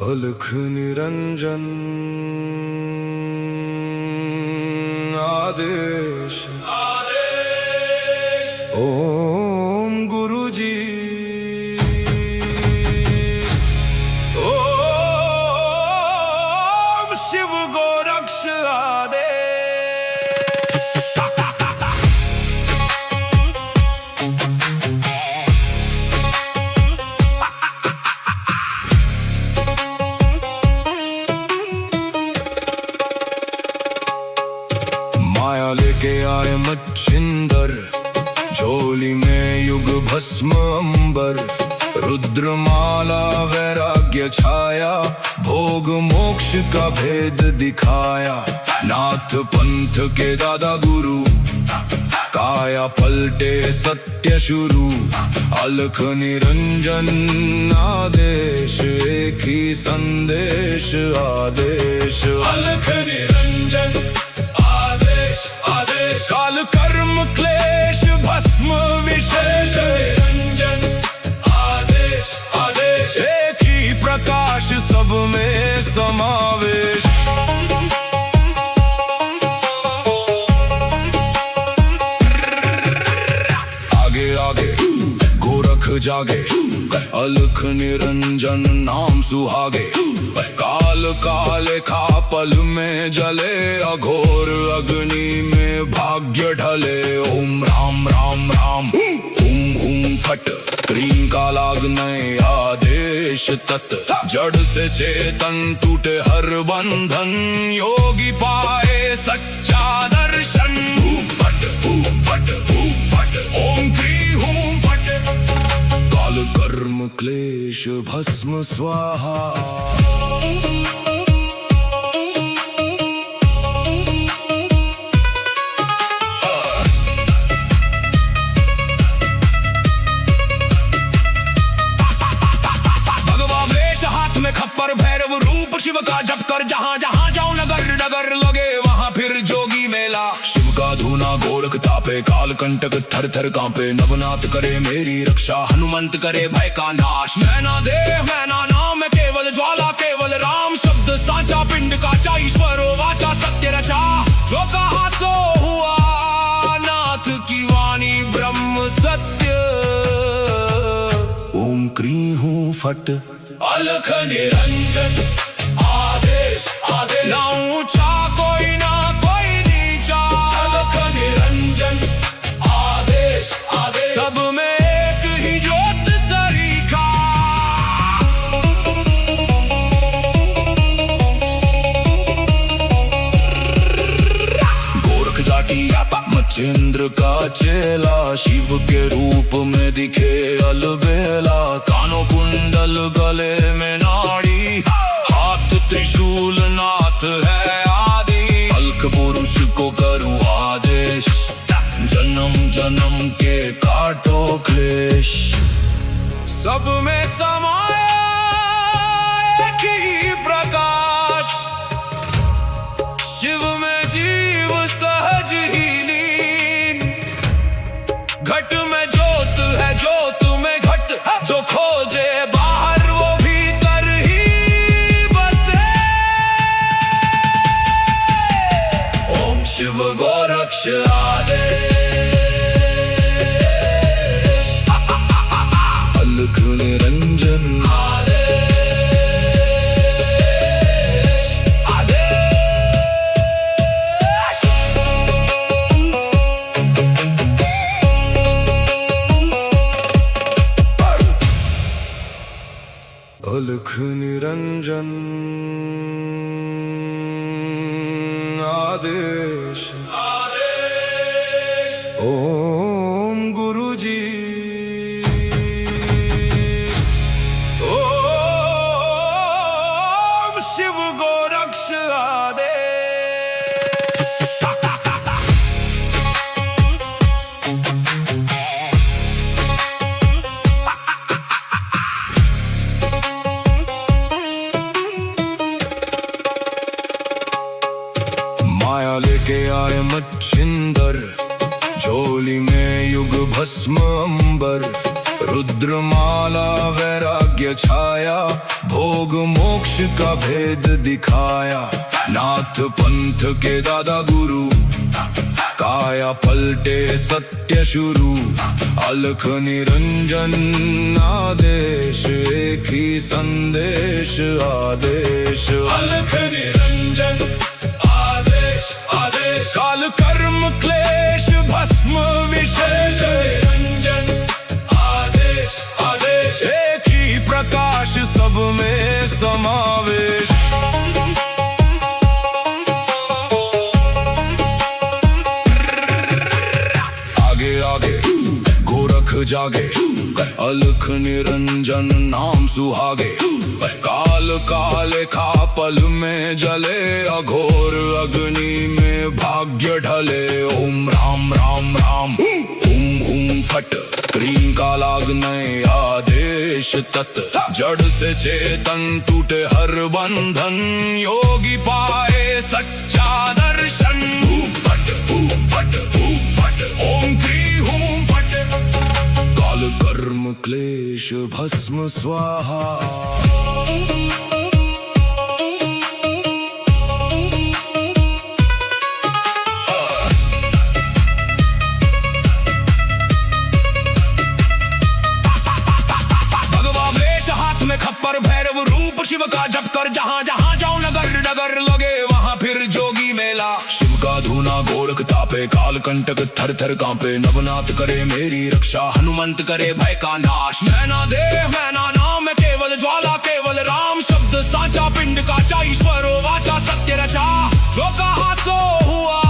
अलख निरंजन आदेश ओम गुरुजी ओम शिव गोरक्ष आदेश। माया लेके आए मच्छिंदर, झोली में युग भस्म अंबर। रुद्रमाला वैराग्य छाया, भोग मोक्ष का भेद दिखाया। नाथ पंथ के दादा गुरु, काया पलटे सत्य शुरू। अलख निरंजन आदेश, एक ही संदेश आदेश। अलख निरंजन काल कर्म क्लेश भस्म विशेष। निरंजन आदेश आदेश, एक ही प्रकाश सब में समावेश। आगे आगे गोरख जागे, अलख निरंजन नाम सुहागे। काल काले खा पल में जले, अघोर अग्नि में भाग्य ढले। ओम राम राम राम हुम हुम फट, क्रीम का लागने आदेश तत्। जड़ से चेतन टूटे हर बंधन, योगी पाए सच्चा दर्शन। हुम फट ओम क्री हुम फट, काल कर्म क्लेश भस्म स्वाहा। खप्पर भैरव रूप शिव का जप कर, जहाँ जहाँ जाओ नगर नगर लगे वहाँ फिर जोगी मेला। शिव का धूना गोरख तापे, काल कंटक थर थर कांपे। नवनाथ करे मेरी रक्षा, हनुमंत करे भय का नाश। मैना देह मैना नाम केवल ज्वाला, केवल राम शब्द साचा। पिंड काचा ईश्वरो वाचा, सत्य रचा। जो कहा सो हुआ, नाथ की वाणी ब्रह्म सत्य। ओम क्री हूँ फट, अलख निरंजन आदेश आदेश। ना ऊंचा कोई ना कोई नीचा, अलख निरंजन आदेश आदेश। सब में एक ही ज्योत सरीखा। गोरख जाटी मच्छिंद्र का चेला, शिव के रूप में दिखे अलबेला। कानों कुंडल गले में नाड़ी, हाथ त्रिशूल नाथ है आदि। अलख पुरुष को करूं आदेश, जन्म जन्म के काटो क्लेश। सब में समाया एक ही प्रकाश, शिव में जीव सहज ही लीन। घट में ज्योत है, ज्योत में घट। जो खोजे बाहर वो भीतर ही बसे। ओम शिव गोरक्ष आदेश। अलख निरंजन आदेश आदेश। अलख निरंजन आदेश ओम गुरुजी ओम शिव गोरक्ष आदेश। माया लेके आए मच्छिंदर, झोली में युग भस्म अंबर। रुद्रमाला वैराग्य छाया, भोग मोक्ष का भेद दिखाया। नाथ पंथ के दादा गुरु, काया पलटे सत्य शुरू। अलख निरंजन आदेश, एक ही संदेश आदेश। अलख निरंजन आदेश आदेश, काल कर्म क्लेश भस्म विशेष। निरंजन आदेश आदेश, एक ही प्रकाश सब में समावेश। आगे आगे गोरख जागे, अलख निरंजन नाम सुहागे। काल काले खा पल में जले, अघोर अग्नि में भाग्य ढले। ओम राम राम राम हुम हुम फट, क्रीम का लागने आदेश तत्। जड़ से चेतन टूटे हर बंधन, योगी पाए सच्चा दर्शन। हुम फट हुम फट हुम फट, ओम क्री हुम फट। काल कर्म क्लेश भस्म स्वाहा। खप्पर भैरव रूप शिव का जप कर, जहाँ जहाँ जाऊं नगर नगर लगे वहाँ फिर जोगी मेला। शिव का धूना गोरख तापे, काल कंटक थर थर कांपे। नवनाथ करे मेरी रक्षा, हनुमंत करे भय का नाश। मैना देह मैना नाम है केवल ज्वाला, केवल राम शब्द साचा। पिंड काचा ईश्वरो वाचा, सत्य रचा। जो कहा सो हुआ,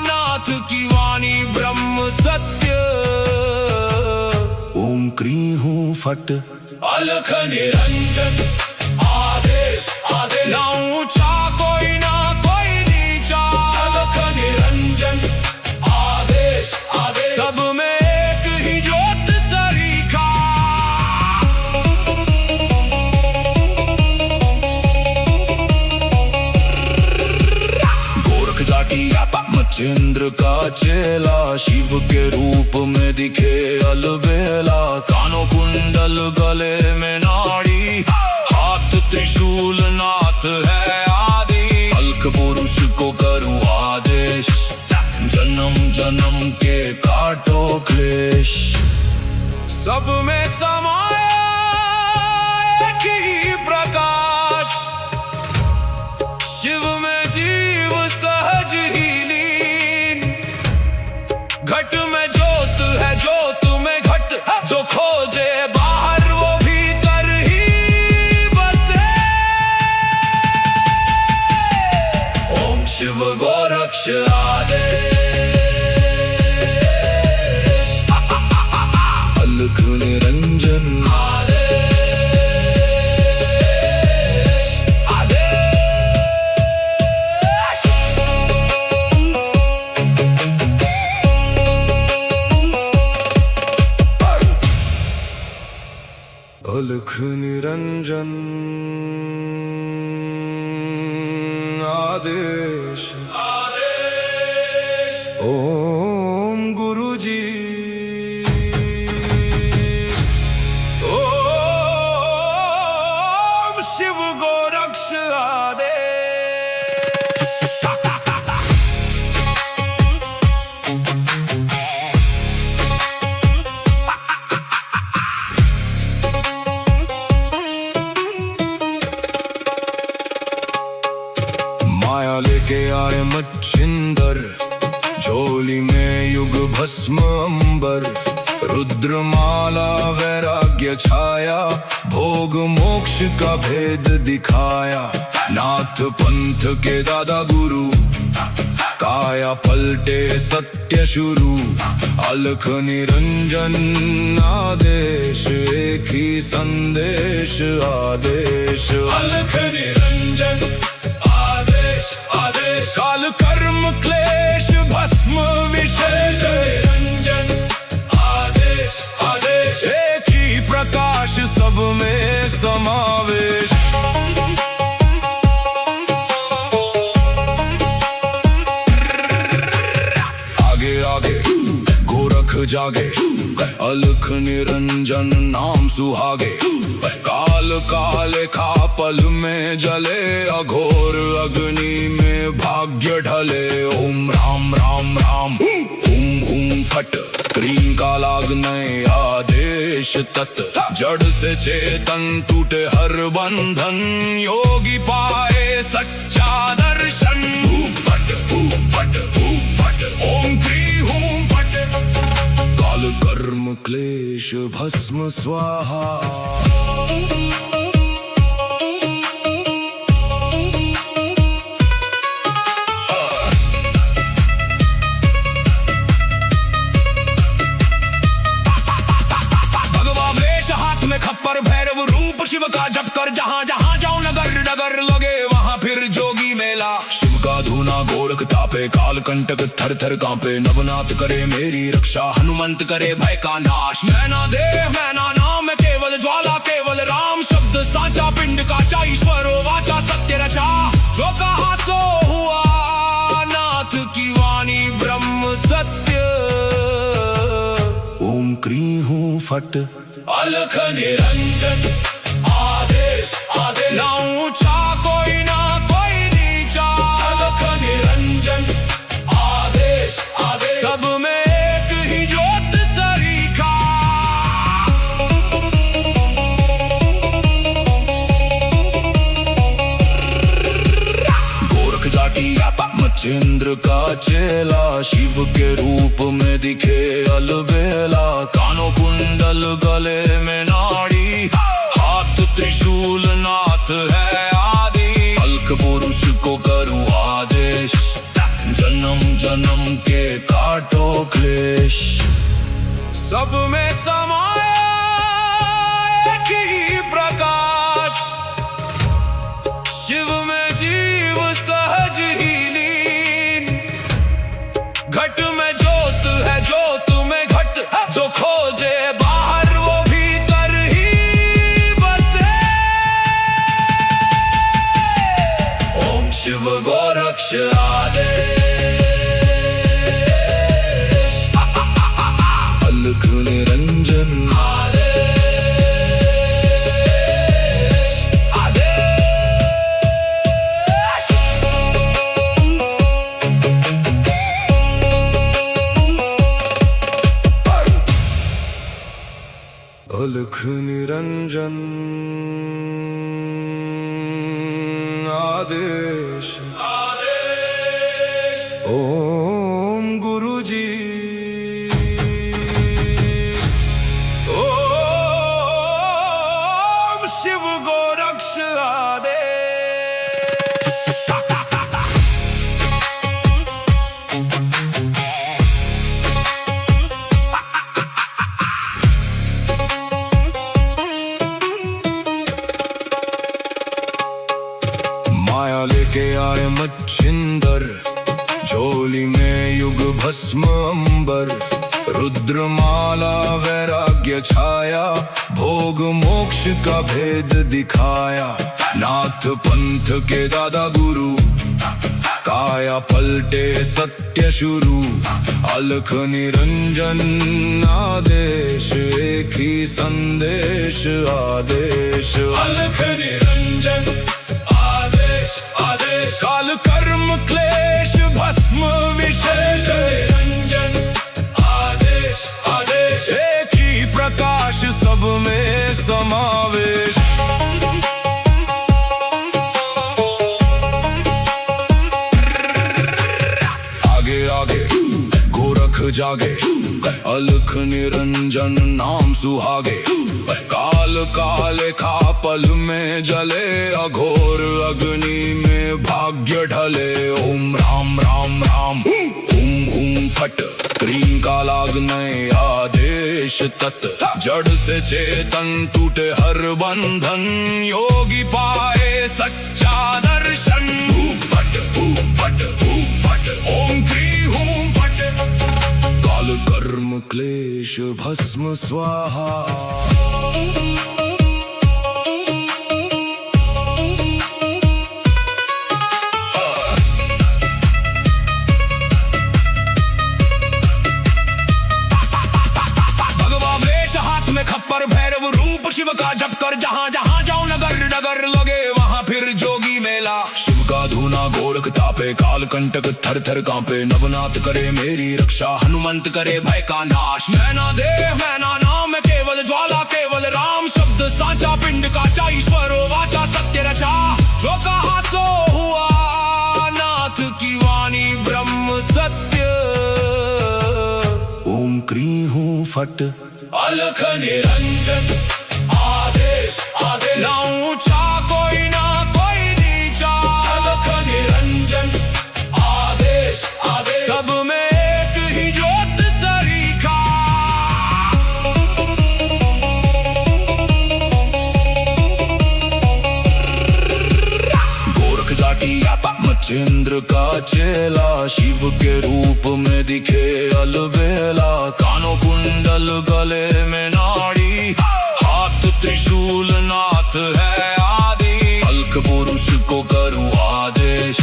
नाथ की वाणी ब्रह्म सत्य। ओम क्री हूँ फट, अलख निरंजन आदेश आदेश। ना ऊंचा कोई ना कोई नीचा, अलख निरंजन आदेश आदेश। सब में एक ही ज्योत सरीखा। गोरख जाटी मचेंद्र का चेला, शिव के रूप में दिखे अलबेला। कानों कुंडल गले में नाड़ी, हाथ त्रिशूल नाथ है आदि। अलख पुरुष को करूं आदेश, जन्म जन्म के काटो क्लेश। सब में समाया एक ही प्रकाश, शिव में जीव सहज ही लीन। घट में ज्योत है, ज्योत में घट। जो खोजे बाहर वो भीतर ही बसे। ओम शिव गोरक्ष आदेश। अलख निरंजन आदेश आदेश। अलख निरंजन आदेश आदेश। ओम गुरु जी, ओम शिव गोरक्ष आदेश। माया लेके आए मच्छिंदर, झोली में युग भस्म अंबर। रुद्रमाला वैराग्य छाया, भोग मोक्ष का भेद दिखाया। नाथ पंथ के दादा गुरु, काया पलटे सत्य शुरू। अलख निरंजन आदेश, एक ही संदेश आदेश। अलख निरंजन आदेश आदेश, काल कर्म क्लेश भस्म विशेष। निरंजन आदेश आदेश, एक ही प्रकाश सब में समावेश। आगे आगे गोरख जागे, अलख निरंजन नाम सुहागे। काल काले खा पल में जले, अघोर अग्नि में भाग्य ढले। ओम राम राम राम हुम हुम फट, क्रीम का लागने आदेश तत्। जड़ से चेतन टूटे हर बंधन, योगी पाए सच्चा दर्शन। फट फट फट, ओम क्री हूं फट, काल कर्म क्लेश भस्म स्वाहा। खप्पर भैरव रूप शिव का जप कर, जहाँ जहाँ जाऊं नगर नगर लगे वहाँ फिर जोगी मेला। शिव का धूना गोरख तापे, काल कंटक थर थर कांपे। नवनाथ करे मेरी रक्षा, हनुमंत करे भय का नाश। मैना देह मैना नाम केवल ज्वाला, केवल राम शब्द साचा। पिंड काचा ईश्वरो वाचा, सत्य रचा। जो कहा सो हुआ, नाथ की वाणी ब्रह्म सत्य। ओम क्री हूं फट, अलख निरंजन आदेश आदेश। ना ऊंचा कोई ना कोई नीचा, अलख निरंजन आदेश आदेश। सब में एक ही ज्योत सरीखा। गोरख जाटी मचेंद्र का चेला, शिव के रूप में दिखे अलबेला। कानों कुंडल गले में नाड़ी, हाथ त्रिशूल नाथ है आदि। अलख पुरुष को करूं आदेश, जन्म जन्म के काटो क्लेश। सब में समाया एक ही प्रकाश, शिव में जीव सहज ही लीन। घट में ज्योत है, ज्योत में घट। जो खोजे बाहर वो भीतर ही बसे। ओम शिव गोरक्ष आदेश। अलख निरंजन आदेश आदेश। अलख निरंजन आदेश आदेश। ओम गुरु जी। ओम शिव गोरक्ष आदेश। माया लेके आए मच्छिंदर, झोली में युग भस्म अंबर। रुद्रमाला वैराग्य छाया, भोग मोक्ष का भेद दिखाया। नाथ पंथ के दादा गुरु, काया पलटे सत्य शुरू। अलख निरंजन आदेश, एक ही संदेश आदेश। अलख निरंजन आदेश आदेश। काल कर्म क्लेश भस्म विशेष। निरंजन आदेश आदेश। एक ही प्रकाश सब में समावेश। आगे आगे गोरख जागे, अलख निरंजन नाम सुहागे। काल काले खा पल में जले, अघोर अग्नि में भाग्य ढले। ओम राम राम राम हुम हुम फट, क्रीम का लागने आदेश तत्। जड़ से चेतन टूटे हर बंधन, योगी पाए सच्चा दर्शन। फट फट फट, ओम क्री हूं फट, काल कर्म क्लेश भस्म स्वाहा। भगवा तापे काल कंटक थर थर कांपे नवनाथ करे मेरी रक्षा हनुमंत करे भय का नाश मैना देह मैना नाम है केवल ज्वाला केवल राम शब्द साचा पिंड काचा ईश्वरो वाचा सत्य रचा जो कहा सो हुआ नाथ की वाणी ब्रह्म सत्य ओम क्री हूँ फट अलख निरंजन आदेश आदेश ना ऊंचा कोई ना कोई नीचा अलख निरंजन आदेश आदेश सब में एक ही ज्योत सरीखा गोरख जाटी मच्छिंद्र का चेला शिव के रूप में दिखे अलबेला कानों कुंडल गले में नाड़ी हाथ त्रिशूल नाथ है आदि अलख पुरुष को करूँ आदेश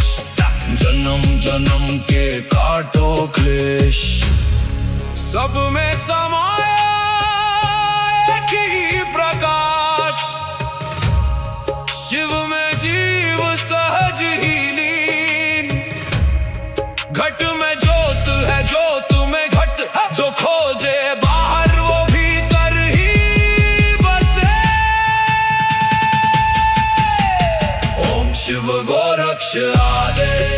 जन्म जन्म के काटो क्लेश सब में समाया एक ही प्रकाश शिव में जीव सहज ही लीन घट में ज्योत है ज्योत में घट जो खोजे बाहर वो भीतर ही बसे ओम शिव गोरक्ष आदेश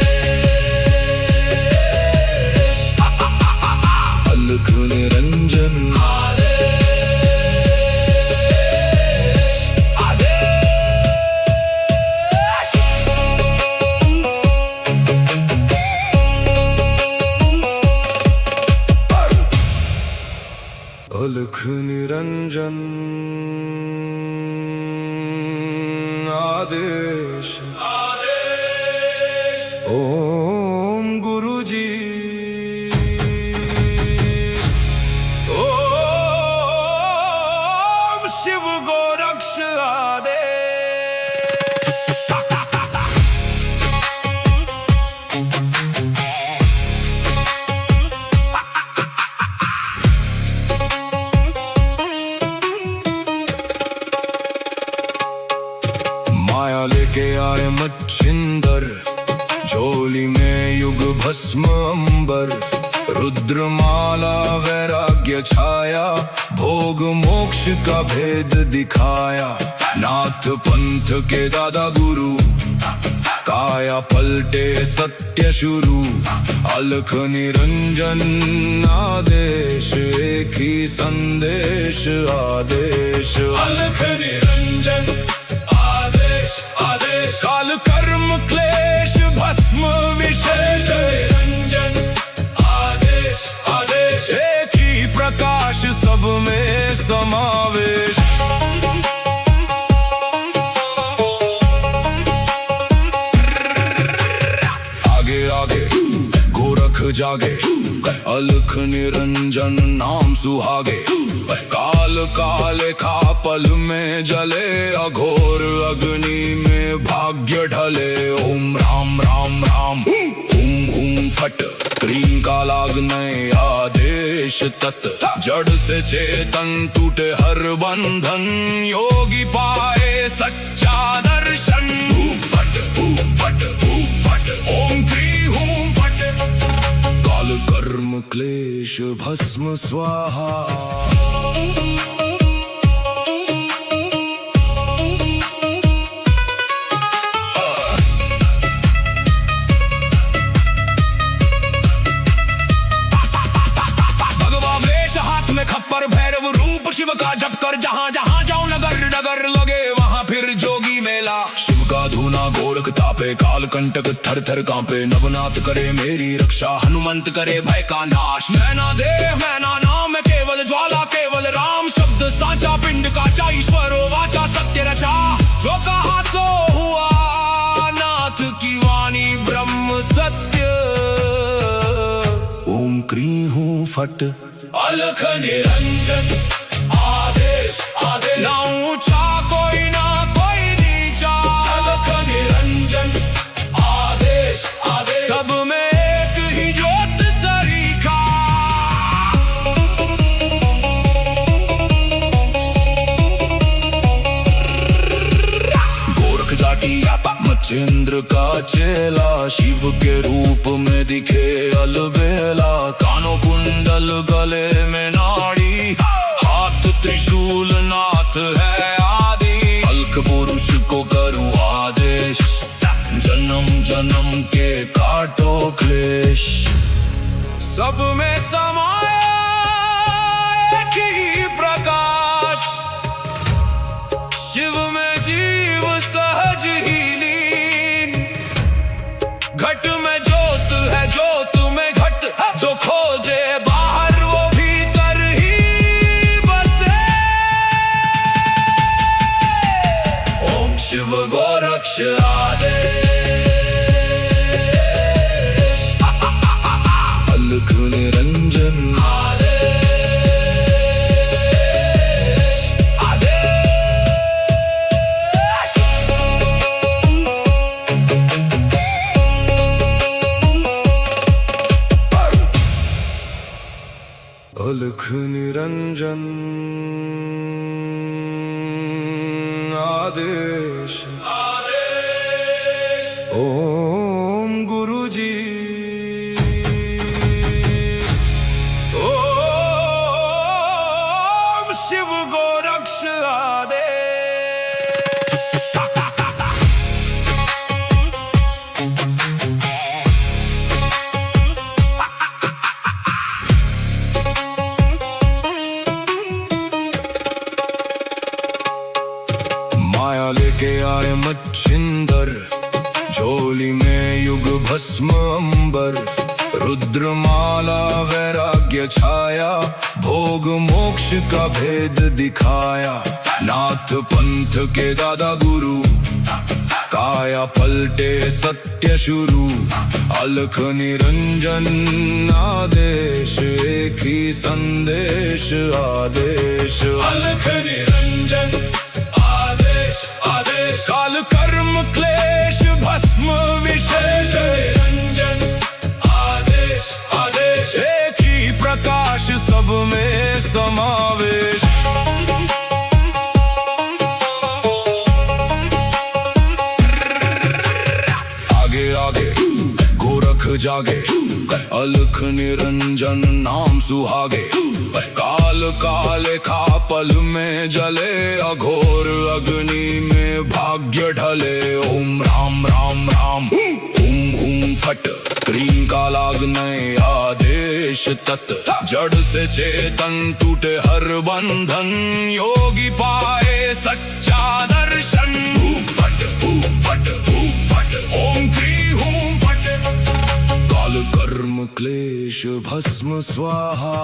अलख निरंजन अलख निरंजन आदेश ओम गुरु जी ओम शिव गोरक्ष आदेश माया लेके आए मच्छिंदर झोली में युग भस्म अंबर रुद्रमाला वैराग्य छाया भोग मोक्ष का भेद दिखाया नाथ पंथ के दादा गुरु काया पलटे सत्य शुरू अलख निरंजन आदेश एक ही संदेश आदेश अलख निरंजन आदेश आदेश काल कर्म क्लेश भस्म विशेष निरंजन आदेश आदेश एक ही प्रकाश सब में समावेश आगे आगे गोरख जागे अलख निरंजन नाम सुहागे काल काले खा पल में जले अघोर अग्नि में भाग्य ढले ओम राम राम राम हुम हुम फट क्रीम का लागने आदेश तत् जड़ से चेतन टूटे हर बंधन योगी पाए सच्चा दर्शन फट ओम क्री हूं फट काल कर्म क्लेश भस्म स्वाहा खप्पर भैरव रूप शिव का जप कर जहाँ जहाँ जाओ नगर नगर लगे वहाँ फिर जोगी मेला शिव का धूना गोरख तापे काल कंटक थर थर कांपे नवनाथ करे मेरी रक्षा हनुमंत करे भय का नाश मैना देह मैना नाम है केवल ज्वाला केवल राम शब्द साचा पिंड काचा ईश्वरो वाचा सत्य रचा जो कहा सो हुआ नाथ की वाणी ब्रह्म सत्य ओम क्री हूँ फट अलख निरंजन आदेश आदेश ना ऊंचा कोई ना कोई नीचा अलख निरंजन आदेश आदेश सब में एक ही ज्योत सरीखा गोरख जाटी मचेंद्र का चेला, शिव के रूप में दिखे अलबेला। कानों कुंडल गले में नाड़ी, हाथ त्रिशूल नाथ है आदि। अल्क पुरुष को करूँ आदेश, जन्म जन्म के काटो क्लेश। सब में समाया एक ही प्रकाश, शिव में जीव सहज ही लीन। घट में ज्योत है, ज्योत में घट, जो खोजे बाहर वो भीतर ही बसे। ओम शिव गोरक्ष आदेश, अलख निरंजन आदेश, आदेश। अलख निरंजन आदेश, आदेश। ओम गुरुजी, ओम शिव गोरक्ष आदेश। माया लेके आए मच्छिंदर, झोली में युग भस्म अंबर। रुद्रमाला वैराग्य छाया, भोग मोक्ष का भेद दिखाया। नाथ पंथ के दादा गुरु, काया पलटे सत्य शुरू। अलख निरंजन आदेश, एक ही संदेश आदेश। अलख निरंजन आदेश, आदेश। काल कर्म क्लेश भस्म विशेष, निरंजन आदेश, आदेश। एक ही प्रकाश, सब में समावेश। आगे आगे गोरख जागे, अलख निरंजन नाम सुहागे। काल काले खा पल में जले, अघोर अग्नि में भाग्य ढले। ओम राम राम राम, हुम हुम फट, क्रीम का लागने आदेश तत्। जड़ से चेतन टूटे हर बंधन, योगी पाए सच्चा दर्शन। हूम फट, हूम फट, हूम फट, ओम क्री हूम फट। काल कर्म क्लेश भस्म स्वाहा।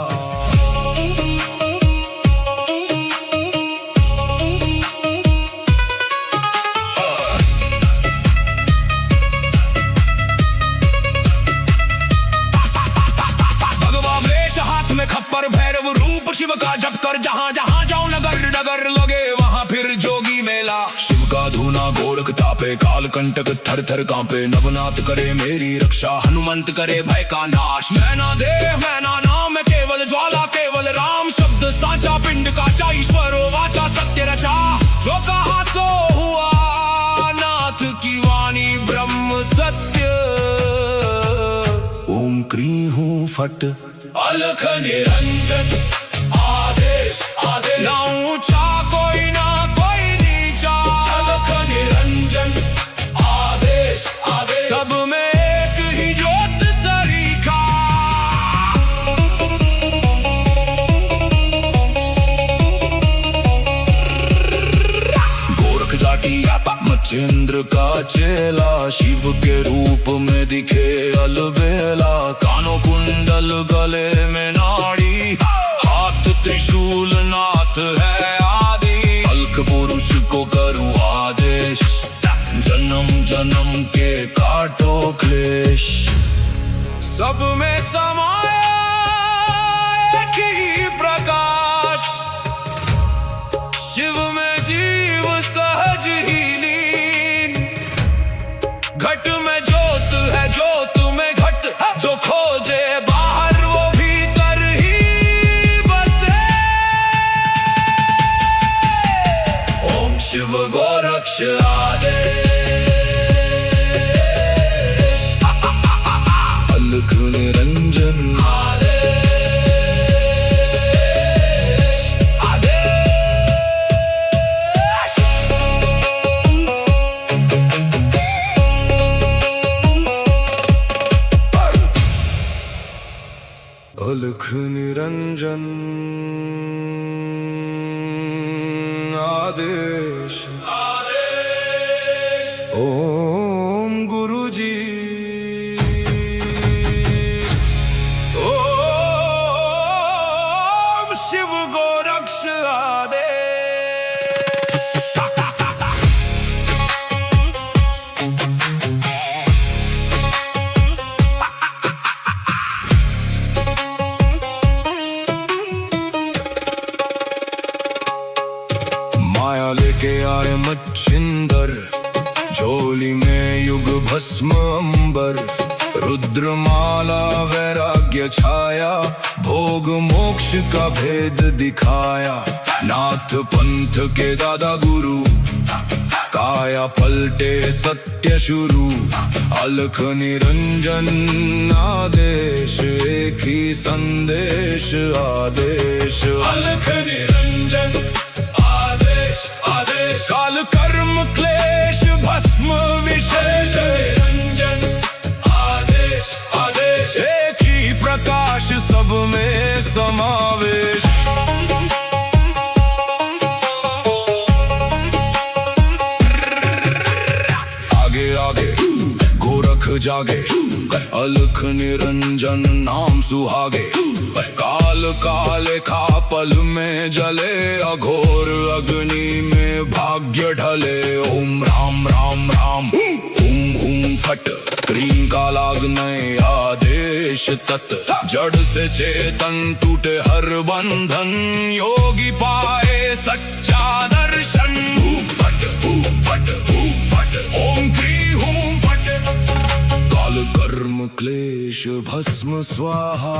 खप्पर भैरव रूप शिव का जप कर, जहाँ जहाँ जाऊं नगर नगर लगे वहाँ फिर जोगी मेला। शिव का धूना गोरख तापे, काल कंटक थर थर कांपे। नवनाथ करे मेरी रक्षा, हनुमंत करे भय का नाश। मैना देव मैना नाम, केवल ज्वाला केवल राम। शब्द साचा पिंड का ईश्वर वाचा सत्य रचा। जो कहा सो हुआ, नाथ की वाणी ब्रह्म सत्य। ओम क्री हूँ फट, अलख निरंजन आदेश, आदेश। ना ऊंचा कोई ना कोई नीचा, अलख निरंजन आदेश, आदेश। सब में एक ही ज्योत सरीखा। गोरख जाटी मचेंद्र का चेला, शिव के रूप में दिखे अलबेला। कानों कुंडल गले में नाड़ी, हाथ त्रिशूल नाथ है आदि। अल्क पुरुष को करूँ आदेश, जन्म जन्म के काटो क्लेश। सब में समाया एक ही प्रकाश, शिव में जीव सहज ही लीन। घट में ज्योत है, ज्योत में घट, जो खोजे बाहर वो भीतर ही बसे। ओम शिव गोरक्ष आदेश। अलख निरंजन आदेश ओम गुरु जी ओम शिव गोरक्ष आदेश। माया लेके आए मच्छिंदर, झोली में युग भस्म अंबर, रुद्रमाला वैराग्य छाया, भोग मोक्ष का भेद दिखाया। नाथ पंथ के दादा गुरु, काया पलटे सत्य शुरू, अलख निरंजन आदेश, एक ही संदेश आदेश। अलख निरंजन काल कर्म क्लेश भस्म विशेष, निरंजन आदेश आदेश, एक ही प्रकाश सब में समावेश। आगे आगे गोरख जागे, अलख निरंजन नाम सुहागे, काल काले खा पल में जले, अघोर अग्नि में भाग्य ढले। ओम राम राम राम हुम हुम फट, क्रीम का लागने आदेश तत्, जड़ से चेतन टूटे हर बंधन, योगी पाए सच्चा दर्शन। हुम फट ओम क्री हुम फट, काल कर्म क्लेश भस्म स्वाहा।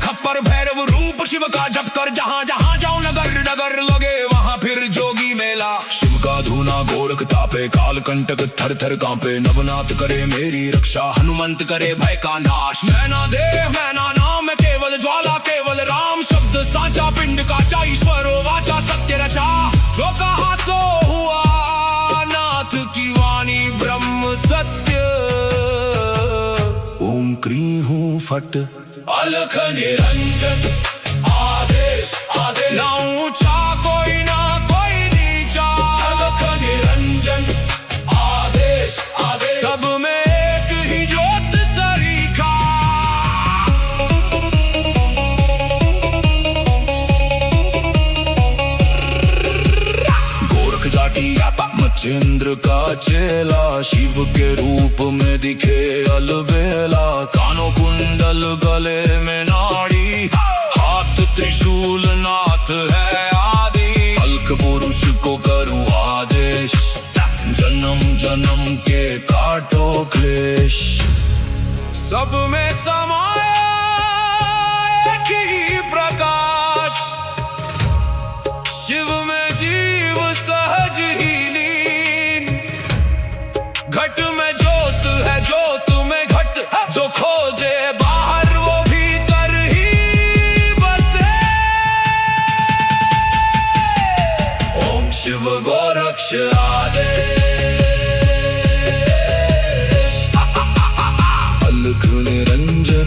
खप्पर भैरव रूप शिव का जप कर, जहाँ जहाँ जाओ नगर नगर लगे वहाँ फिर जोगी मेला। शिव का धूना गोरख तापे, काल कंटक थर थर कांपे, नवनाथ करे मेरी रक्षा, हनुमंत करे भय का नाश। मैना देव मैना नाम केवल ज्वाला, केवल राम शब्द साचा, पिंड काचा ईश्वरो वाचा, सत्य रचा। जो कहा सो हुआ, नाथ की वाणी ब्रह्म सत्य। ओम क्री हूँ फट, अलख निरंजन आदेश आदेश, ना ऊंचा कोई ना कोई नीचा, अलख निरंजन आदेश आदेश, सब में एक ही ज्योत सरीखा। गोरख जाटी मच्छिंद्र का चेला, शिव के रूप में दिखे अलबेला, कानों कुंडल गले में नाड़ी, हाथ त्रिशूल नाथ है आदि, अलख पुरुष को करूं आदेश, जन्म जन्म के काटो क्लेश। सब में समाया एक ही प्रकाश, शिव में जीव सहज ही लीन, घट में ज्योत है ज्योत में घट, जो खोजे बाहर वो भीतर ही बसे। ओम शिव गोरक्ष आदेश, अलख निरंजन